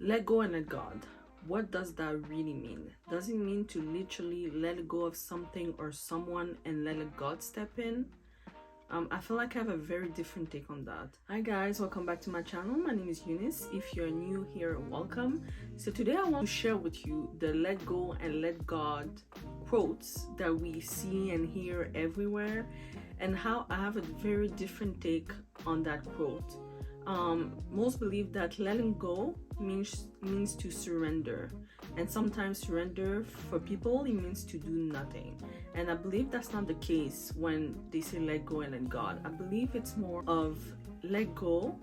Let go and let God. What does that really mean? Does it mean to literally let go of something or someone and let God step in? I feel like I have a very different take on that. Hi guys, welcome back to my channel. My name is Eunice. If you're new here, welcome. So today I want to share with you the let go and let God quotes that we see and hear everywhere, and how I have a very different take on that quote. Most believe that letting go means to surrender, and sometimes surrender for people, it means to do nothing. And I believe that's not the case when they say let go and let God. I believe it's more of let go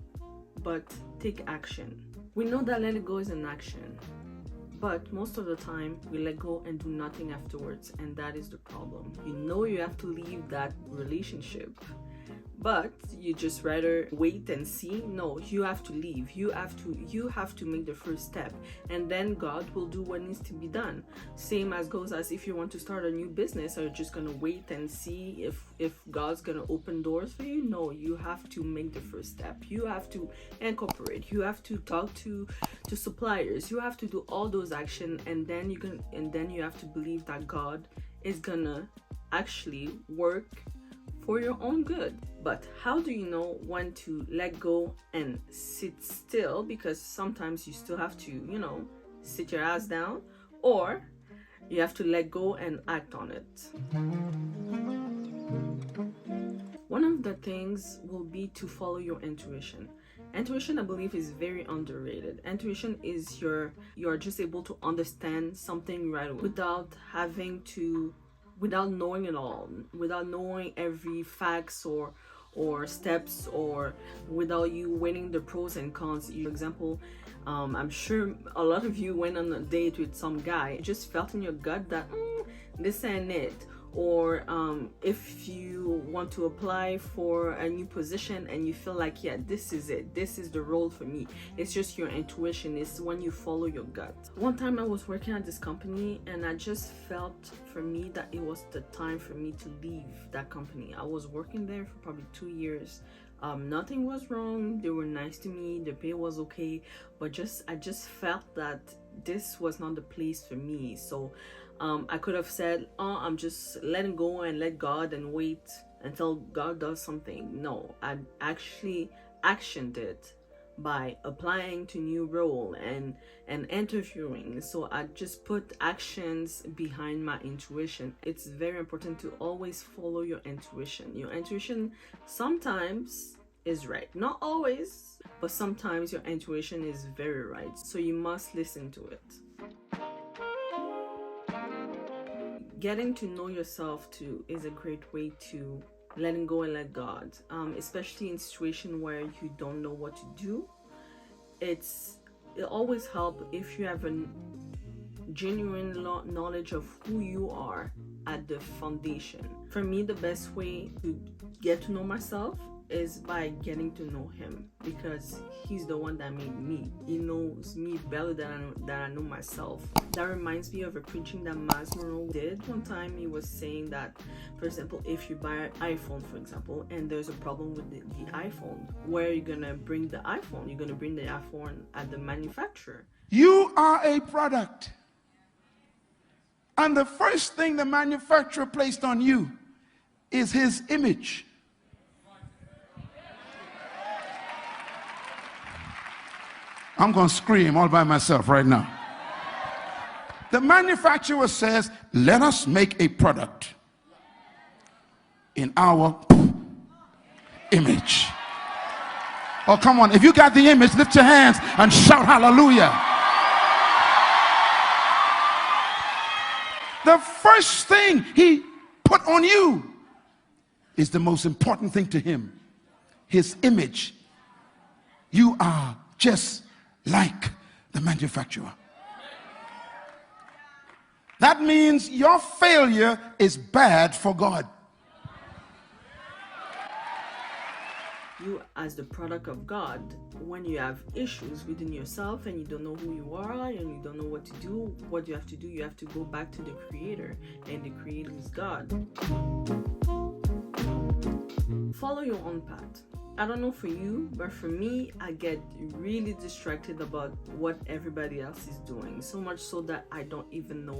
but take action. We know that letting go is an action, but most of the time we let go and do nothing afterwards, and that is the problem. You know you have to leave that relationship, but you just rather wait and see. No, you have to leave. You have to make the first step, and then God will do what needs to be done. Same as goes as if you want to start a new business. Are you just gonna wait and see if God's gonna open doors for you? No, you have to make the first step. You have to incorporate. You have to talk to suppliers. You have to do all those actions, and then you have to believe that God is gonna actually work for your own good. But how do you know when to let go and sit still? Because sometimes you still have to, sit your ass down, or you have to let go and act on it. One of the things will be to follow your intuition. Intuition, I believe, is very underrated. Intuition is you're just able to understand something right away without knowing it all, without knowing every facts or steps, or without you weighing the pros and cons. For example, I'm sure a lot of you went on a date with some guy, you just felt in your gut that this ain't it. Or if you want to apply for a new position and you feel like, yeah, this is it, this is the role for me. It's just your intuition. It's when you follow your gut. One time I was working at this company, and I just felt for me that it was the time for me to leave that company. I was working there for probably 2 years. Nothing was wrong. They were nice to me. The pay was okay, but I just felt that this was not the place for me. So I could have said, I'm just letting go and let God and wait until God does something. No, I actually actioned it by applying to new role and interviewing. So I just put actions behind my intuition. It's very important to always follow your intuition. Your intuition sometimes is right, not always, but sometimes your intuition is very right. So you must listen to it. Getting to know yourself too is a great way to letting go and let God, especially in situation where you don't know what to do. It always helps if you have a genuine knowledge of who you are at the foundation. For me, the best way to get to know myself is by getting to know Him, because He's the one that made me. He knows me better than I know myself. That reminds me of a preaching that Miles Monroe did one time. He was saying that, for example, if you buy an iPhone, for example, and there's a problem with the iPhone, where are you gonna bring the iPhone? You're gonna bring the iPhone at the manufacturer. You are a product, and the first thing the manufacturer placed on you is his image. I'm going to scream all by myself right now. The manufacturer says, let us make a product in our image. Oh, come on. If you got the image, lift your hands and shout hallelujah. The first thing he put on you is the most important thing to him. His image. You are just like the manufacturer. That means your failure is bad for God. You, as the product of God, when you have issues within yourself and you don't know who you are and you don't know what to do, what you have to do, you have to go back to the Creator, and the Creator is God. Follow your own path. I don't know for you, but for me, I get really distracted about what everybody else is doing, so much so that I don't even know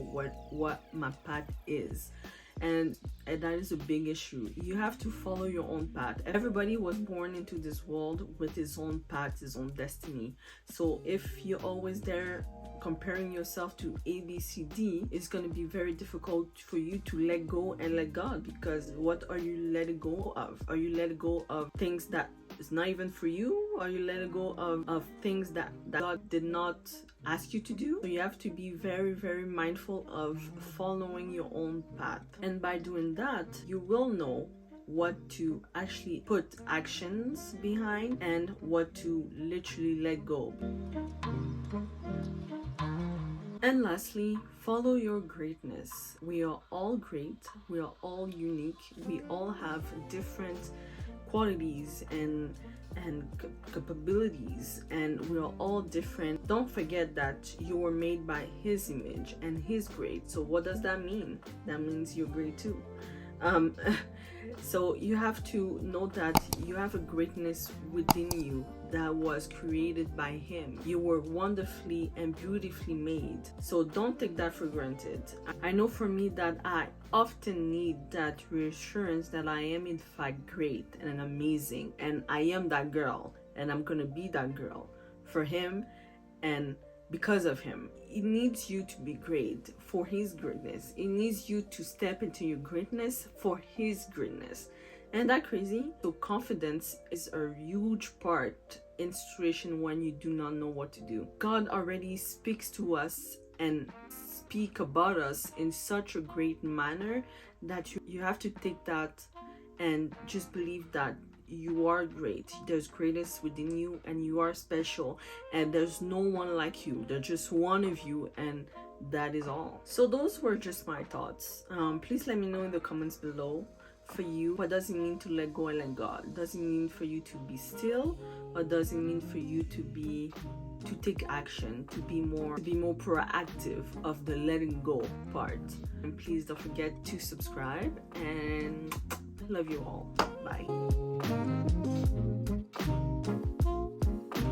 what my path is. And that is a big issue. You have to follow your own path. Everybody was born into this world with his own path, his own destiny. So if you're always there comparing yourself to A, B, C, D, it's going to be very difficult for you to let go and let God, because what are you letting go of? Are you letting go of things that is not even for you? Are you letting go of things that God did not ask you to do? So you have to be very, very mindful of following your own path. And by doing that, you will know what to actually put actions behind and what to literally let go. And lastly, follow your greatness. We are all great. We are all unique. We all have different qualities and capabilities, and we are all different. Don't forget that you were made by His image and He's great. So what does that mean? That means you're great too. So you have to know that you have a greatness within you that was created by Him. You were wonderfully and beautifully made. So don't take that for granted. I know for me that I often need that reassurance that I am in fact great and amazing, and I am that girl, and I'm gonna be that girl for Him and because of Him. It needs you to be great for His greatness. It needs you to step into your greatness for His greatness. And that crazy? So confidence is a huge part in situation when you do not know what to do. God already speaks to us and speak about us in such a great manner that you have to take that and just believe that you are great. There's greatness within you, and you are special, and there's no one like you. There's just one of you, and that is all. So those were just my thoughts. Please let me know in the comments below, for you, what does it mean to let go and let God? Does it mean for you to be still, or does it mean for you to take action, to be more proactive of the letting go part? And please don't forget to subscribe, and love you all. Bye.